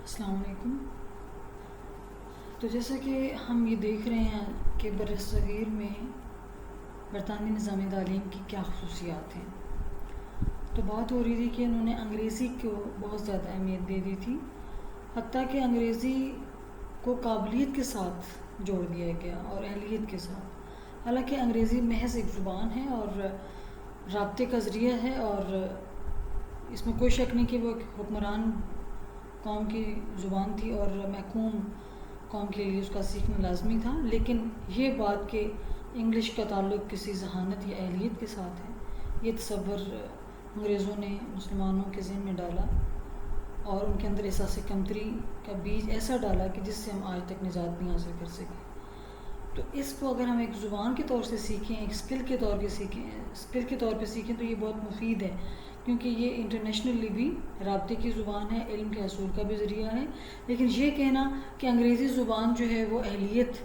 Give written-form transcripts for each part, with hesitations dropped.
السلام علیکم۔ تو جیسا کہ ہم یہ دیکھ رہے ہیں کہ برصغیر میں برطانوی نظام تعلیم کی کیا خصوصیات ہیں، تو بات ہو رہی تھی کہ انہوں نے انگریزی کو بہت زیادہ اہمیت دے دی تھی، حتیٰ کہ انگریزی کو قابلیت کے ساتھ جوڑ دیا گیا اور اہلیت کے ساتھ۔ حالانکہ انگریزی محض ایک زبان ہے اور رابطے کا ذریعہ ہے، اور اس میں کوئی شک نہیں کہ وہ ایک حکمران قوم کی زبان تھی اور محکوم قوم کے لیے اس کا سیکھنا لازمی تھا، لیکن یہ بات کہ انگلش کا تعلق کسی ذہانت یا اہلیت کے ساتھ ہے، یہ تصور انگریزوں نے مسلمانوں کے ذہن میں ڈالا اور ان کے اندر احساس کمتری کا بیج ایسا ڈالا کہ جس سے ہم آج تک نجات نہیں حاصل کر سکے۔ تو اس کو اگر ہم ایک زبان کے طور سے سیکھیں، ایک اسکل کے طور پہ سیکھیں تو یہ بہت مفید ہے، کیونکہ یہ انٹرنیشنلی بھی رابطے کی زبان ہے، علم کے حصول کا بھی ذریعہ ہے۔ لیکن یہ کہنا کہ انگریزی زبان جو ہے وہ اہلیت،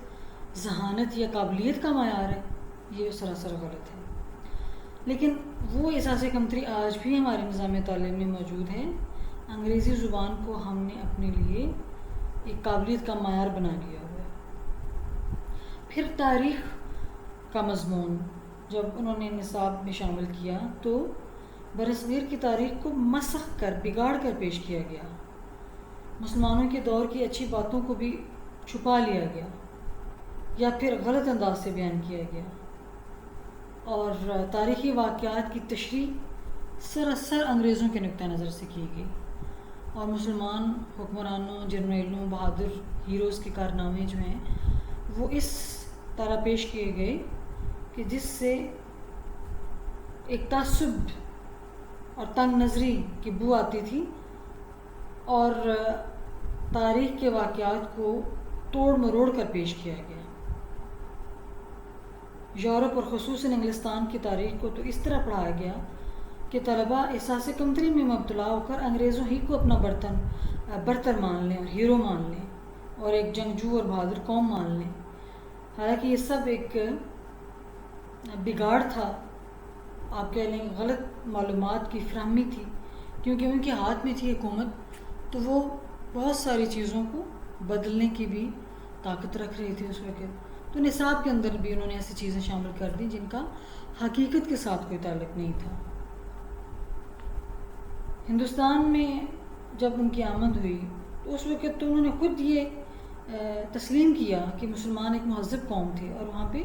ذہانت یا قابلیت کا معیار ہے، یہ سراسر غلط ہے۔ لیکن وہ احساس کمتری آج بھی ہمارے نظام تعلیم میں موجود ہے۔ انگریزی زبان کو ہم نے اپنے لیے ایک قابلیت کا معیار بنا لیا ہوا ہے۔ پھر تاریخ کا مضمون جب انہوں نے نصاب میں شامل کیا تو برصغیر کی تاریخ کو مسخ کر، بگاڑ کر پیش کیا گیا، مسلمانوں کے دور کی اچھی باتوں کو بھی چھپا لیا گیا یا پھر غلط انداز سے بیان کیا گیا، اور تاریخی واقعات کی تشریح سراسر انگریزوں کے نقطہ نظر سے کی گئی، اور مسلمان حکمرانوں، جرنیلوں، بہادر ہیروز کے کارنامے جو ہیں وہ اس طرح پیش کیے گئے کہ جس سے ایک تعصب اور تنگ نظری کی بو آتی تھی، اور تاریخ کے واقعات کو توڑ مروڑ کر پیش کیا گیا۔ یورپ اور خصوصاً انگلستان کی تاریخ کو تو اس طرح پڑھایا گیا کہ طلباء احساس کمتری میں مبتلا ہو کر انگریزوں ہی کو اپنا برتر مان لیں اور ہیرو مان لیں اور ایک جنگجو اور بہادر قوم مان لیں۔ حالانکہ یہ سب ایک بگاڑ تھا، آپ کہہ لیں غلط معلومات کی فراہمی تھی، کیونکہ ان کے ہاتھ میں تھی حکومت، تو وہ بہت ساری چیزوں کو بدلنے کی بھی طاقت رکھ رہی تھی اس وقت۔ تو نصاب کے اندر بھی انہوں نے ایسی چیزیں شامل کر دیں جن کا حقیقت کے ساتھ کوئی تعلق نہیں تھا۔ ہندوستان میں جب ان کی آمد ہوئی تو اس وقت تو انہوں نے خود یہ تسلیم کیا کہ مسلمان ایک مہذب قوم تھے اور وہاں پہ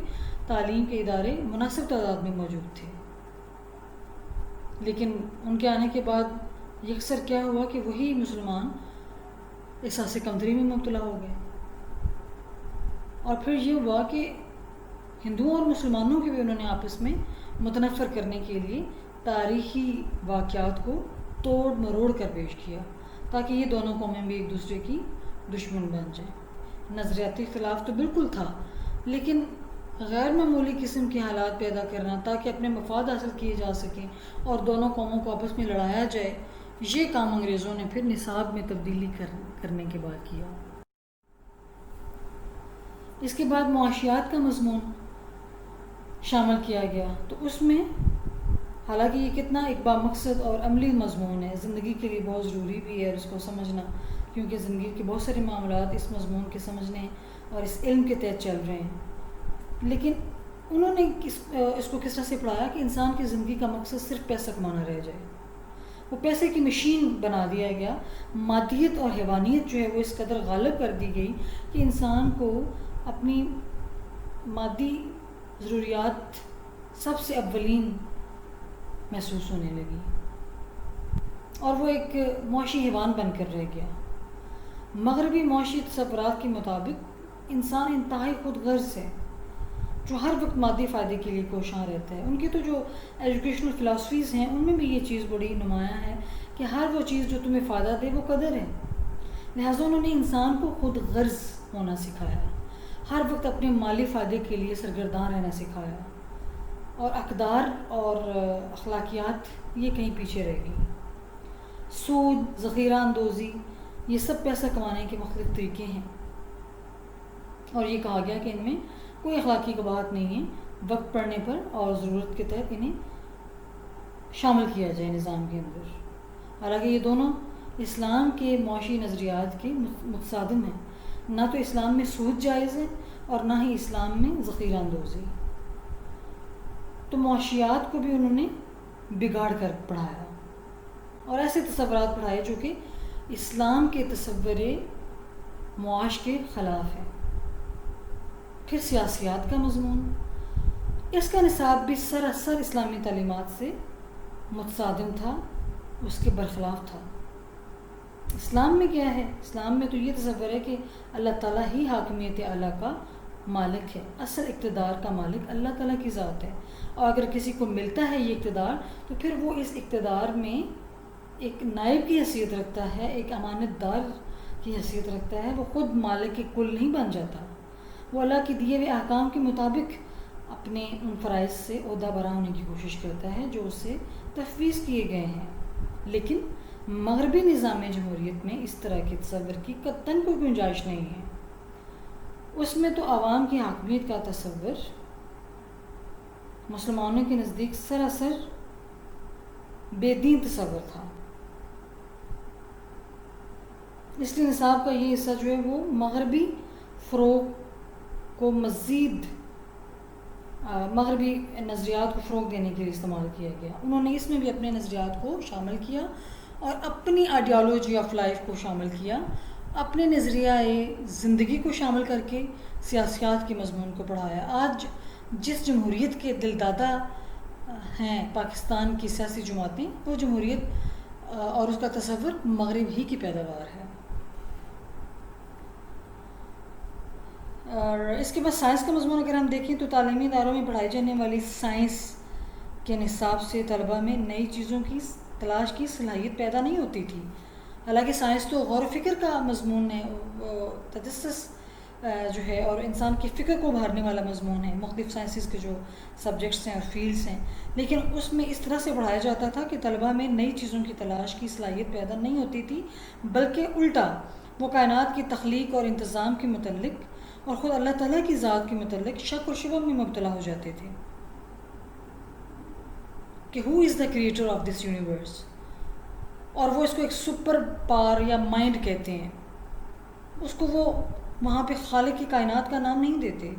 تعلیم کے ادارے مناسب تعداد میں موجود تھے، لیکن ان کے آنے کے بعد یکسر کیا ہوا کہ وہی مسلمان احساس کمتری میں مبتلا ہو گئے، اور پھر یہ ہوا کہ ہندوؤں اور مسلمانوں کے بھی انہوں نے آپس میں متنفر کرنے کے لیے تاریخی واقعات کو توڑ مروڑ کر پیش کیا تاکہ یہ دونوں قومیں بھی ایک دوسرے کی دشمن بن جائیں۔ نظریاتی اختلاف تو بالکل تھا، لیکن غیر معمولی قسم کے حالات پیدا کرنا تاکہ اپنے مفاد حاصل کیے جا سکیں اور دونوں قوموں کو آپس میں لڑایا جائے، یہ کام انگریزوں نے پھر نصاب میں تبدیلی کرنے کے بعد کیا۔ اس کے بعد معاشیات کا مضمون شامل کیا گیا، تو اس میں حالانکہ یہ کتنا ایک بامقصد اور عملی مضمون ہے، زندگی کے لیے بہت ضروری بھی ہے اس کو سمجھنا، کیونکہ زندگی کے بہت سارے معاملات اس مضمون کے سمجھنے اور اس علم کے تحت چل رہے ہیں، لیکن انہوں نے اس کو کس طرح سے پڑھایا کہ انسان کی زندگی کا مقصد صرف پیسہ کمانا رہ جائے، وہ پیسے کی مشین بنا دیا گیا، مادیت اور حیوانیت جو ہے وہ اس قدر غالب کر دی گئی کہ انسان کو اپنی مادی ضروریات سب سے اولین محسوس ہونے لگی، اور وہ ایک معاشی حیوان بن کر رہ گیا۔ مغربی معاشی تصورات کے مطابق انسان انتہائی خود غرض ہے جو ہر وقت مادی فائدے کے لیے کوشاں رہتا ہے۔ ان کی تو جو ایجوکیشنل فلاسفیز ہیں ان میں بھی یہ چیز بڑی نمایاں ہے کہ ہر وہ چیز جو تمہیں فائدہ دے وہ قدر ہے، لہٰذا انہوں نے انسان کو خود غرض ہونا سکھایا، ہر وقت اپنے مالی فائدے کے لیے سرگرداں رہنا سکھایا، اور اقدار اور اخلاقیات یہ کہیں پیچھے رہ گئی۔ سود، ذخیرہ اندوزی، یہ سب پیسہ کمانے کے مختلف طریقے ہیں، اور یہ کہا گیا کہ ان میں کوئی اخلاقی قباحت نہیں ہے، وقت پڑنے پر اور ضرورت کے تحت انہیں شامل کیا جائے نظام کے اندر۔ حالانکہ یہ دونوں اسلام کے معاشی نظریات کے متصادم ہیں. نہ تو اسلام میں سود جائز ہے اور نہ ہی اسلام میں ذخیرہ اندوزی. تو معاشیات کو بھی انہوں نے بگاڑ کر پڑھایا اور ایسے تصورات پڑھائے جو کہ اسلام کے تصور معاش کے خلاف ہے. پھر سیاسیات کا مضمون، اس کا نصاب بھی سراسر اسلامی تعلیمات سے متصادم تھا، اس کے برخلاف تھا. اسلام میں کیا ہے؟ اسلام میں تو یہ تصور ہے کہ اللہ تعالیٰ ہی حاکمیت اعلیٰ کا مالک ہے، اصل اقتدار کا مالک اللہ تعالیٰ کی ذات ہے، اور اگر کسی کو ملتا ہے یہ اقتدار تو پھر وہ اس اقتدار میں ایک نائب کی حیثیت رکھتا ہے، ایک امانت دار کی حیثیت رکھتا ہے. وہ خود مالک کے کل نہیں بن جاتا، وہ اللہ کے دیے ہوئے احکام کے مطابق اپنے ان فرائض سے عہدہ برا ہونے کی کوشش کرتا ہے جو اس سے تفویض کیے گئے ہیں. لیکن مغربی نظام جمہوریت میں اس طرح کے تصور کی قطعاً کوئی گنجائش نہیں ہے. اس میں تو عوام کی حاکمیت کا تصور مسلمانوں کے نزدیک سراسر بے دین تصور تھا. اس لیے نصاب کا یہ حصہ جو ہے وہ مغربی فروغ کو مزید مغربی نظریات کو فروغ دینے کے لیے استعمال کیا گیا. انہوں نے اس میں بھی اپنے نظریات کو شامل کیا اور اپنی آئیڈیالوجی آف لائف کو شامل کیا، اپنے نظریہ زندگی کو شامل کر کے سیاسیات کے مضمون کو پڑھایا. آج جس جمہوریت کے دل دادہ ہیں پاکستان کی سیاسی جماعتیں، وہ جمہوریت اور اس کا تصور مغرب ہی کی پیداوار ہے. اور اس کے بعد سائنس کا مضمون اگر ہم دیکھیں تو تعلیمی اداروں میں پڑھائی جانے والی سائنس کے نصاب سے طلباء میں نئی چیزوں کی تلاش کی صلاحیت پیدا نہیں ہوتی تھی. حالانکہ سائنس تو غور و فکر کا مضمون ہے، تجسس جو ہے اور انسان کی فکر کو ابھارنے والا مضمون ہے، مختلف سائنسز کے جو سبجیکٹس ہیں اور فیلڈس ہیں. لیکن اس میں اس طرح سے پڑھایا جاتا تھا کہ طلباء میں نئی چیزوں کی تلاش کی صلاحیت پیدا نہیں ہوتی تھی، بلکہ الٹا وہ کائنات کی تخلیق اور انتظام کے متعلق اور خود اللہ تعالیٰ کی ذات کے متعلق شک و شبہ میں مبتلا ہو جاتے تھے کہ who is the creator of this universe, اور وہ اس کو ایک سپر پار یا مائنڈ کہتے ہیں. اس کو وہ وہاں پہ خالق کی کائنات کا نام نہیں دیتے،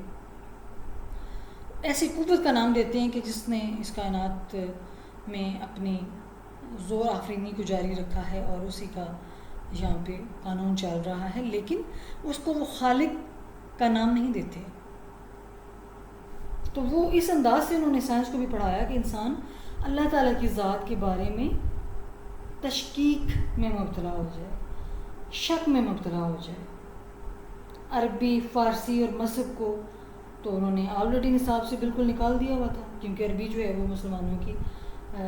ایسی قوت کا نام دیتے ہیں کہ جس نے اس کائنات میں اپنی زور آفرینی کو جاری رکھا ہے اور اسی کا یہاں پہ قانون چل رہا ہے، لیکن اس کو وہ خالق کا نام نہیں دیتے. تو وہ اس انداز سے انہوں نے سائنس کو بھی پڑھایا کہ انسان اللہ تعالیٰ کی ذات کے بارے میں تشکیک میں مبتلا ہو جائے، شک میں مبتلا ہو جائے. عربی، فارسی اور مذہب کو تو انہوں نے آلریڈی نصاب سے بالکل نکال دیا ہوا تھا، کیونکہ عربی جو ہے وہ مسلمانوں کی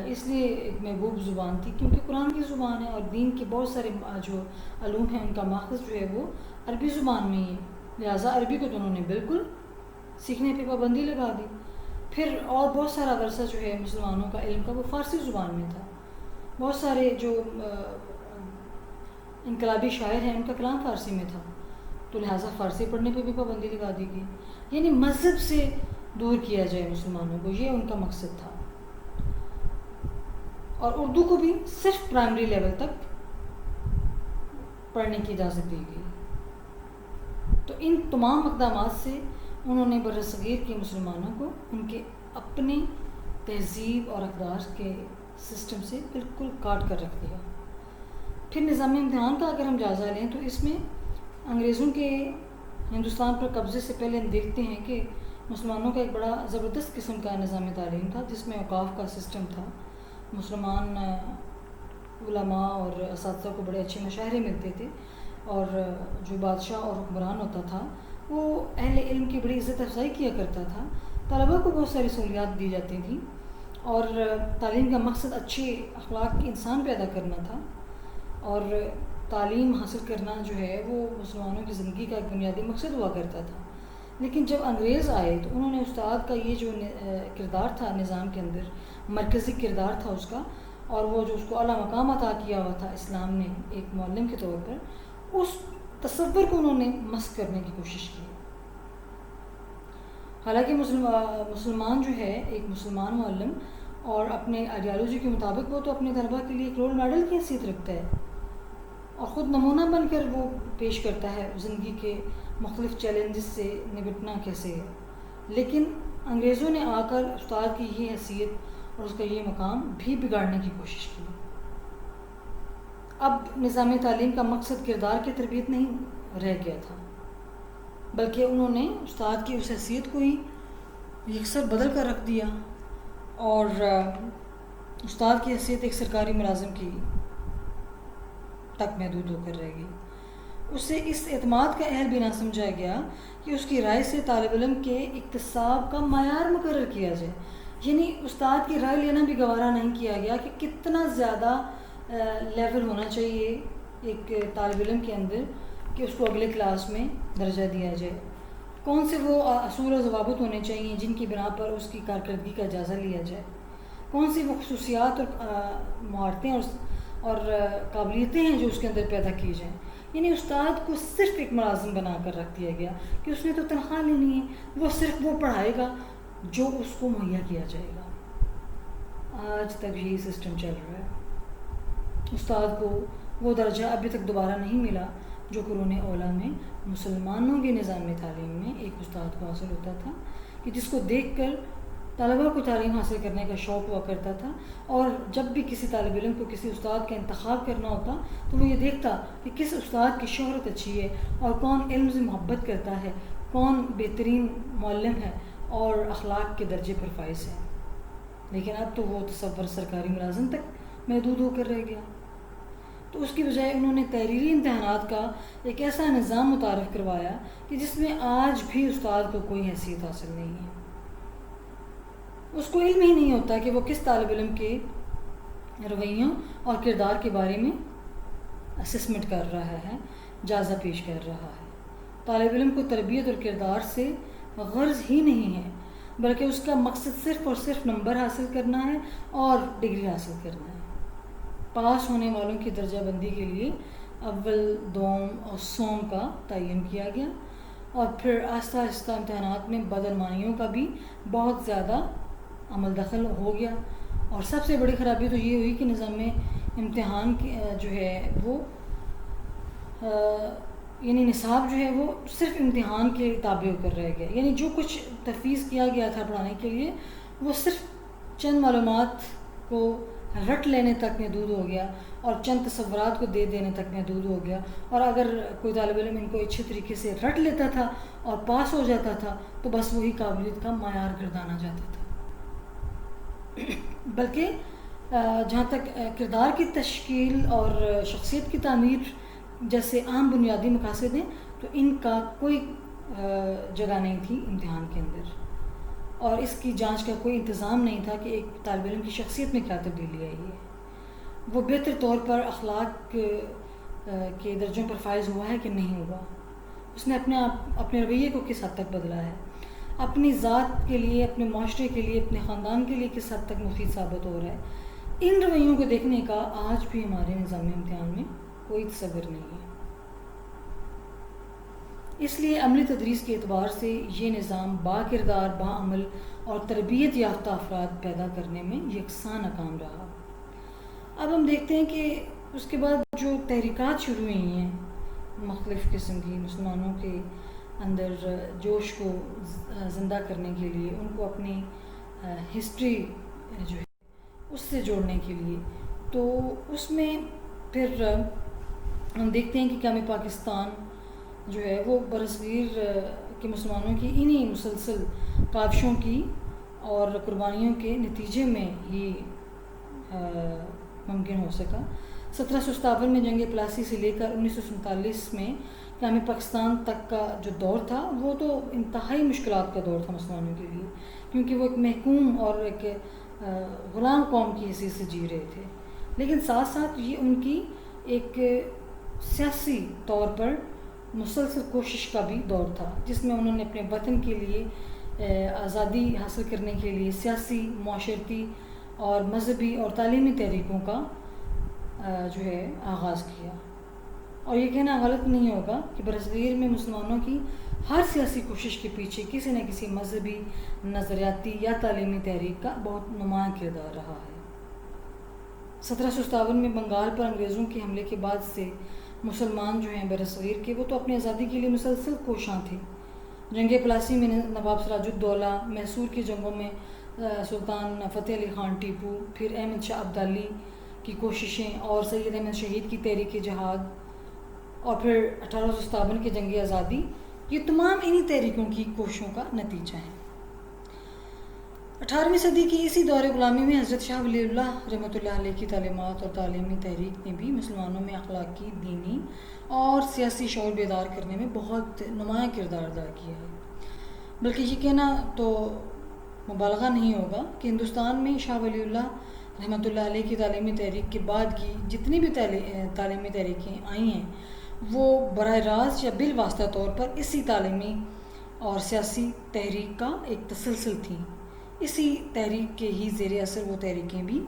اس لیے ایک محبوب زبان تھی کیونکہ قرآن کی زبان ہے، اور دین کے بہت سارے جو علوم ہیں ان کا ماخذ جو ہے وہ عربی زبان میں ہی ہے. لہٰذا عربی کو تو انہوں نے بالکل سیکھنے پہ پابندی لگا دی. پھر اور بہت سارا ورثہ جو ہے مسلمانوں کا علم کا وہ فارسی زبان میں تھا. بہت سارے جو انقلابی شاعر ہیں ان کا کلام فارسی میں تھا، تو لہٰذا فارسی پڑھنے پہ بھی پابندی لگا دی گئی. یعنی مذہب سے دور کیا جائے مسلمانوں کو، یہ ان کا مقصد تھا. اور اردو کو بھی صرف پرائمری لیول تک پڑھنے کی اجازت دی گئی. تو ان تمام اقدامات سے انہوں نے برصغیر کے مسلمانوں کو ان کے اپنے تہذیب اور اقدار کے سسٹم سے بالکل کاٹ کر رکھ دیا. پھر نظام امتحان کا اگر ہم جائزہ لیں تو اس میں انگریزوں کے ہندوستان پر قبضے سے پہلے ہم دیکھتے ہیں کہ مسلمانوں کا ایک بڑا زبردست قسم کا نظام تعلیم تھا جس میں اوقاف کا سسٹم تھا. مسلمان علماء اور اساتذہ کو بڑے اچھے مشاہرے ملتے تھے، اور جو بادشاہ اور حکمران ہوتا تھا وہ اہل علم کی بڑی عزت افزائی کیا کرتا تھا. طلباء کو بہت ساری سہولیات دی جاتی تھیں، اور تعلیم کا مقصد اچھے اخلاق کے انسان پیدا کرنا تھا، اور تعلیم حاصل کرنا جو ہے وہ مسلمانوں کی زندگی کا ایک بنیادی مقصد ہوا کرتا تھا. لیکن جب انگریز آئے تو انہوں نے استاد کا یہ جو کردار تھا نظام کے اندر، مرکزی کردار تھا اس کا، اور وہ جو اس کو اعلیٰ مقام عطا کیا ہوا تھا اسلام نے ایک معلم کے طور پر، اس تصور کو انہوں نے مسخ کرنے کی کوشش کی. حالانکہ مسلمان جو ہے ایک مسلمان معلم اور اپنے آئیڈیالوجی کے مطابق وہ تو اپنے طلباء کے لیے ایک رول ماڈل کی حیثیت رکھتا ہے، خود نمونہ بن کر وہ پیش کرتا ہے زندگی کے مختلف چیلنجز سے نمٹنا کیسے ہے. لیکن انگریزوں نے آ کر استاد کی یہ حیثیت اور اس کا یہ مقام بھی بگاڑنے کی کوشش کی. اب نظام تعلیم کا مقصد کردار کی تربیت نہیں رہ گیا تھا، بلکہ انہوں نے استاد کی اس حیثیت کو ہی یکسر بدل کر رکھ دیا اور استاد کی حیثیت ایک سرکاری ملازم کی تک محدود ہو کر رہ گئی. اسے اس اعتماد کا اہل بھی نہ سمجھا گیا کہ اس کی رائے سے طالب علم کے اکتساب کا معیار مقرر کیا جائے. یعنی استاد کی رائے لینا بھی گوارا نہیں کیا گیا کہ کتنا زیادہ لیول ہونا چاہیے ایک طالب علم کے اندر کہ اس کو اگلے کلاس میں درجہ دیا جائے. کون سے وہ اصول و ضوابط ہونے چاہیے جن کی بنا پر اس کی کارکردگی کا جائزہ لیا جائے. کون سی وہ خصوصیات اور مہارتیں اور قابلیتیں ہیں جو اس کے اندر پیدا کی جائیں. یعنی استاد کو صرف ایک ملازم بنا کر رکھ دیا گیا کہ اس نے تو تنخواہ لینی ہے، وہ صرف وہ پڑھائے گا جو اس کو مہیا کیا جائے گا. آج تک یہی سسٹم چل رہا ہے. استاد کو وہ درجہ ابھی تک دوبارہ نہیں ملا جو قرون اولیٰ میں مسلمانوں کے نظام تعلیم میں ایک استاد کو حاصل ہوتا تھا، کہ جس کو دیکھ کر طلباء کو تعلیم حاصل کرنے کا شوق ہوا کرتا تھا. اور جب بھی کسی طالب علم کو کسی استاد کا انتخاب کرنا ہوتا تو وہ یہ دیکھتا کہ کس استاد کی شہرت اچھی ہے اور کون علم سے محبت کرتا ہے، کون بہترین معلم ہے اور اخلاق کے درجے پر فائز ہے. لیکن اب تو وہ تصور سرکاری ملازم تک محدود ہو کر رہ گیا. تو اس کی بجائے انہوں نے تحریری امتحانات کا ایک ایسا نظام متعارف کروایا کہ جس میں آج بھی استاد کو کوئی حیثیت حاصل نہیں ہے. اس کو علم ہی نہیں ہوتا کہ وہ کس طالب علم کے رویوں اور کردار کے بارے میں اسسمنٹ کر رہا ہے، جائزہ پیش کر رہا ہے. طالب علم کو تربیت اور کردار سے غرض ہی نہیں ہے، بلکہ اس کا مقصد صرف اور صرف نمبر حاصل کرنا ہے اور ڈگری حاصل کرنا ہے. پاس ہونے والوں کی درجہ بندی کے لیے اول، دوم اور سوم کا تعین کیا گیا، اور پھر آہستہ آہستہ امتحانات میں بدعنوانیوں کا بھی بہت زیادہ عمل دخل ہو گیا. اور سب سے بڑی خرابی تو یہ ہوئی کہ نظام امتحان جو ہے وہ یعنی نصاب جو ہے وہ صرف امتحان کے تابع ہو کر رہ گیا. یعنی جو کچھ تفویض کیا گیا تھا پڑھانے کے لیے وہ صرف چند معلومات کو رٹ لینے تک محدود ہو گیا اور چند تصورات کو دے دینے تک محدود ہو گیا. اور اگر کوئی طالب علم ان کو اچھے طریقے سے رٹ لیتا تھا اور پاس ہو جاتا تھا تو بس وہی قابلیت کا معیار گردانا جاتا تھا. بلکہ جہاں تک کردار کی تشکیل اور شخصیت کی تعمیر جیسے عام بنیادی مقاصد ہیں تو ان کا کوئی جگہ نہیں تھی امتحان کے اندر، اور اس کی جانچ کا کوئی انتظام نہیں تھا کہ ایک طالب علم کی شخصیت میں کیا تبدیلی آئی ہے، وہ بہتر طور پر اخلاق کے درجوں پر فائز ہوا ہے کہ نہیں ہوا، اس نے اپنے رویے کو کس حد تک بدلا ہے، اپنی ذات کے لیے، اپنے معاشرے کے لیے، اپنے خاندان کے لیے کس حد تک مفید ثابت ہو رہا ہے. ان رویوں کو دیکھنے کا آج بھی ہمارے نظام امتحان میں کوئی تصور نہیں ہے. اس لیے عملی تدریس کے اعتبار سے یہ نظام با کردار، با عمل اور تربیت یافتہ افراد پیدا کرنے میں یکساں ناکام رہا. اب ہم دیکھتے ہیں کہ اس کے بعد جو تحریکات شروع ہوئی ہیں مختلف قسم کی مسلمانوں کے اندر جوش کو زندہ کرنے کے لیے، ان کو اپنی ہسٹری جو ہے اس سے جوڑنے کے لیے، تو اس میں پھر ہم دیکھتے ہیں کہ قیام پاکستان جو ہے وہ برصغیر کے مسلمانوں کی انہی مسلسل کاوشوں کی اور قربانیوں کے نتیجے میں ہی ممکن ہو سکا. 1757 میں جنگ پلاسی سے لے کر 1947 میں قیام پاکستان تک کا جو دور تھا وہ تو انتہائی مشکلات کا دور تھا مسلمانوں کے لیے، کیونکہ وہ ایک محکوم اور ایک غلام قوم کی حیثیت سے جی رہے تھے. لیکن ساتھ ساتھ یہ ان کی ایک سیاسی طور پر مسلسل کوشش کا بھی دور تھا، جس میں انہوں نے اپنے وطن کے لیے آزادی حاصل کرنے کے لیے سیاسی، معاشرتی اور مذہبی اور تعلیمی تحریکوں کا جو ہے آغاز کیا. اور یہ کہنا غلط نہیں ہوگا کہ برصغیر میں مسلمانوں کی ہر سیاسی کوشش کے پیچھے کسی نہ کسی مذہبی، نظریاتی یا تعلیمی تحریک کا بہت نمایاں کردار رہا ہے. 1757 میں بنگال پر انگریزوں کے حملے کے بعد سے مسلمان جو ہیں برصغیر کے، وہ تو اپنی آزادی کے لیے مسلسل کوشاں تھے۔ جنگ پلاسی میں نواب سراج الدولہ، میسور کی جنگوں میں سلطان فتح علی خان ٹیپو، پھر احمد شاہ ابدالی کی کوششیں اور سید احمد شہید کی تحریک جہاد، اور پھر 1857 کی جنگ آزادی، یہ تمام انہی تحریکوں کی کوششوں کا نتیجہ ہیں۔ 18ویں صدی کی اسی دور غلامی میں حضرت شاہ ولی اللہ رحمۃ اللہ علیہ کی تعلیمات اور تعلیمی تحریک نے بھی مسلمانوں میں اخلاقی، دینی اور سیاسی شعور بیدار کرنے میں بہت نمایاں کردار ادا کیا ہے۔ بلکہ یہ کہنا تو مبالغہ نہیں ہوگا کہ ہندوستان میں شاہ ولی اللہ رحمۃ اللہ علیہ کی تعلیمی تحریک کے بعد کی جتنی بھی تعلیمی تحریکیں آئی ہیں، وہ براہ راست یا بالواسطہ طور پر اسی تعلیمی اور سیاسی تحریک کا ایک تسلسل تھیں۔ اسی تحریک کے ہی زیر اثر وہ تحریکیں بھی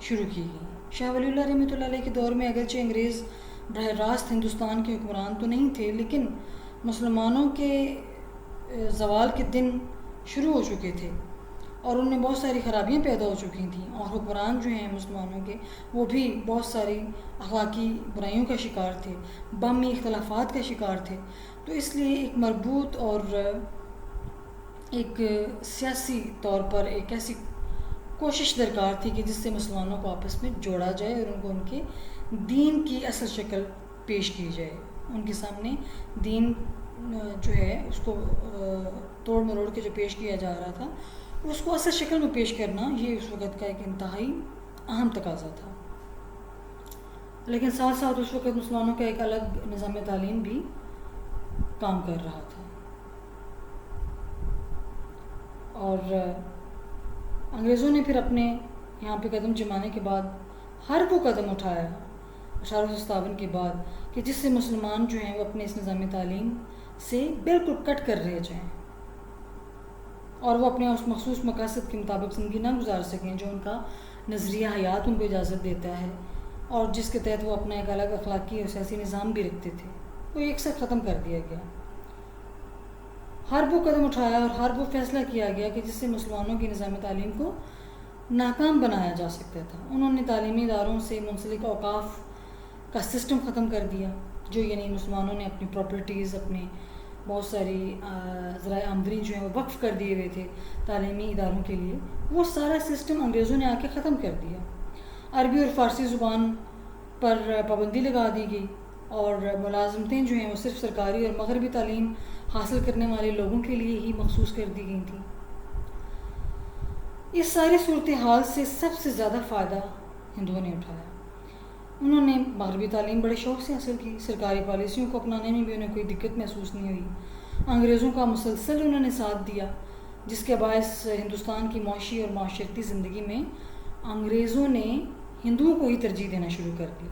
شروع کی گئیں۔ شاہ ولی اللہ رحمۃ اللہ علیہ کے دور میں اگرچہ انگریز براہ راست ہندوستان کے حکمران تو نہیں تھے، لیکن مسلمانوں کے زوال کے دن شروع ہو چکے تھے اور ان میں بہت ساری خرابیاں پیدا ہو چکی تھیں، اور حکمران جو ہیں مسلمانوں کے، وہ بھی بہت ساری اخلاقی برائیوں کا شکار تھے، باہمی اختلافات کا شکار تھے۔ تو اس لیے ایک مربوط اور ایک سیاسی طور پر ایک ایسی کوشش درکار تھی کہ جس سے مسلمانوں کو آپس میں جوڑا جائے اور ان کو ان کے دین کی اصل شکل پیش کی جائے۔ ان کے سامنے دین جو ہے اس کو توڑ مروڑ کے جو پیش کیا جا رہا تھا، اس کو اصل شکل میں پیش کرنا یہ اس وقت کا ایک انتہائی اہم تقاضا تھا۔ لیکن ساتھ ساتھ اس وقت مسلمانوں کا ایک الگ نظام تعلیم بھی کام کر رہا تھا، اور انگریزوں نے پھر اپنے یہاں پہ قدم جمانے کے بعد ہر وہ قدم اٹھایا 1857 کے بعد کہ جس سے مسلمان جو ہیں وہ اپنے اس نظام تعلیم سے بالکل کٹ کر رہ جائیں اور وہ اپنے اس مخصوص مقاصد کے مطابق زندگی نہ گزار سکیں جو ان کا نظریہ حیات ان کو اجازت دیتا ہے، اور جس کے تحت وہ اپنا ایک الگ اخلاقی اور سیاسی نظام بھی رکھتے تھے، وہ ایک ساتھ ختم کر دیا گیا۔ ہر وہ قدم اٹھایا اور ہر وہ فیصلہ کیا گیا کہ جس سے مسلمانوں کی نظام تعلیم کو ناکام بنایا جا سکتا تھا۔ انہوں نے تعلیمی اداروں سے منسلک اوقاف کا سسٹم ختم کر دیا، جو یعنی مسلمانوں نے اپنی پراپرٹیز، اپنے بہت ساری ذرائع آمدنی جو ہیں وہ وقف کر دیے ہوئے تھے تعلیمی اداروں کے لیے، وہ سارا سسٹم انگریزوں نے آ کے ختم کر دیا۔ عربی اور فارسی زبان پر پابندی لگا دی گئی، اور ملازمتیں جو ہیں وہ صرف سرکاری اور مغربی تعلیم حاصل کرنے والے لوگوں کے لیے ہی مخصوص کر دی گئی تھیں۔ اس ساری صورتحال سے سب سے زیادہ فائدہ ہندوؤں نے اٹھایا۔ انہوں نے مغربی تعلیم بڑے شوق سے حاصل کی، سرکاری پالیسیوں کو اپنانے میں بھی انہیں کوئی دقت محسوس نہیں ہوئی، انگریزوں کا مسلسل انہوں نے ساتھ دیا، جس کے باعث ہندوستان کی معاشی اور معاشرتی زندگی میں انگریزوں نے ہندوؤں کو ہی ترجیح دینا شروع کر دی،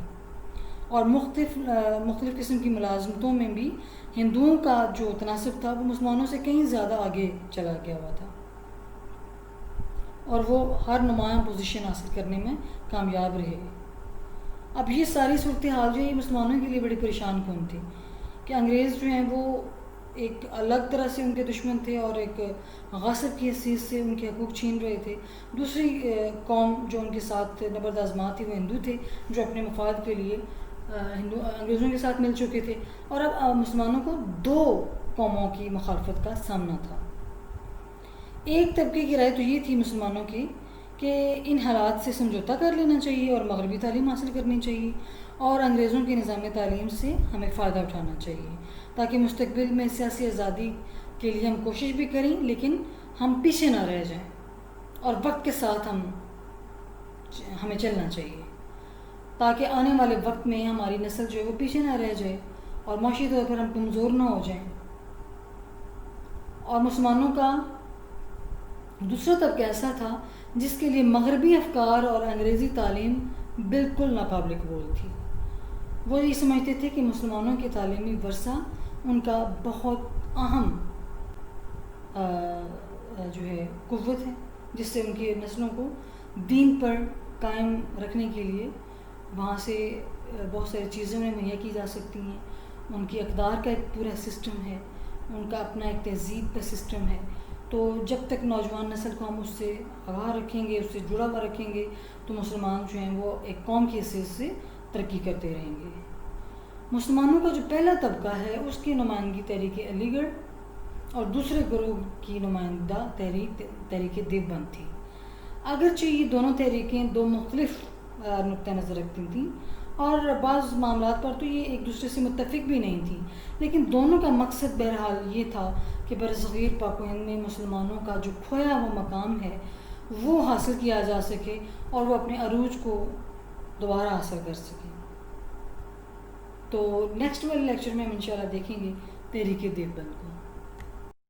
اور مختلف قسم کی ملازمتوں میں بھی ہندوؤں کا جو تناسب تھا وہ مسلمانوں سے کہیں زیادہ آگے چلا گیا ہوا تھا، اور وہ ہر نمایاں پوزیشن حاصل کرنے میں کامیاب رہے۔ اب یہ ساری صورتحال جو ہے یہ مسلمانوں کے لیے بڑی پریشان کن تھی کہ انگریز جو ہیں وہ ایک الگ طرح سے ان کے دشمن تھے اور ایک غاصب کی حیثیت سے ان کے حقوق چھین رہے تھے۔ دوسری قوم جو ان کے ساتھ نبرد آزما تھی وہ ہندو تھے، جو اپنے مفاد کے لیے انگریزوں کے ساتھ مل چکے تھے، اور اب مسلمانوں کو دو قوموں کی مخالفت کا سامنا تھا۔ ایک طبقے کی رائے تو یہ تھی مسلمانوں کی کہ ان حالات سے سمجھوتہ کر لینا چاہیے اور مغربی تعلیم حاصل کرنی چاہیے، اور انگریزوں کے نظام تعلیم سے ہمیں فائدہ اٹھانا چاہیے تاکہ مستقبل میں سیاسی آزادی کے لیے ہم کوشش بھی کریں لیکن ہم پیچھے نہ رہ جائیں، اور وقت کے ساتھ ہمیں چلنا چاہیے تاکہ آنے والے وقت میں ہماری نسل جو ہے وہ پیچھے نہ رہ جائے اور معاشی طور پر ہم کمزور نہ ہو جائیں۔ اور مسلمانوں کا دوسرا طبقہ ایسا تھا جس کے لیے مغربی افکار اور انگریزی تعلیم بالکل ناقابل قبول تھی۔ وہ یہ سمجھتے تھے کہ مسلمانوں کی تعلیمی ورثہ ان کا بہت اہم جو ہے قوت ہے، جس سے ان کی نسلوں کو دین پر قائم رکھنے کے لیے وہاں سے بہت ساری چیزیں انہیں مہیا کی جا سکتی ہیں۔ ان کی اقدار کا ایک پورا سسٹم ہے، ان کا اپنا ایک تہذیب کا سسٹم ہے۔ تو جب تک نوجوان نسل کو ہم اس سے آگاہ رکھیں گے، اس سے جڑا ہوا رکھیں گے، تو مسلمان جو ہیں وہ ایک قوم کی حیثیت سے ترقی کرتے رہیں گے۔ مسلمانوں کا جو پہلا طبقہ ہے اس کی نمائندگی تحریک علی گڑھ اور دوسرے گروہ کی نمائندہ تحریک دیوبند تھی۔ اگرچہ یہ دونوں تحریکیں دو مختلف نقطہ نظر رکھتی تھیں اور بعض معاملات پر تو یہ ایک دوسرے سے متفق بھی نہیں تھیں، لیکن دونوں کا مقصد بہرحال یہ تھا کہ برصغیر پاک و ہند میں مسلمانوں کا جو کھویا ہوا مقام ہے وہ حاصل کیا جا سکے اور وہ اپنے عروج کو دوبارہ حاصل کر سکے۔ تو نیکسٹ والے لیکچر میں ہم انشاءاللہ دیکھیں گے تحریک دیوبند کو۔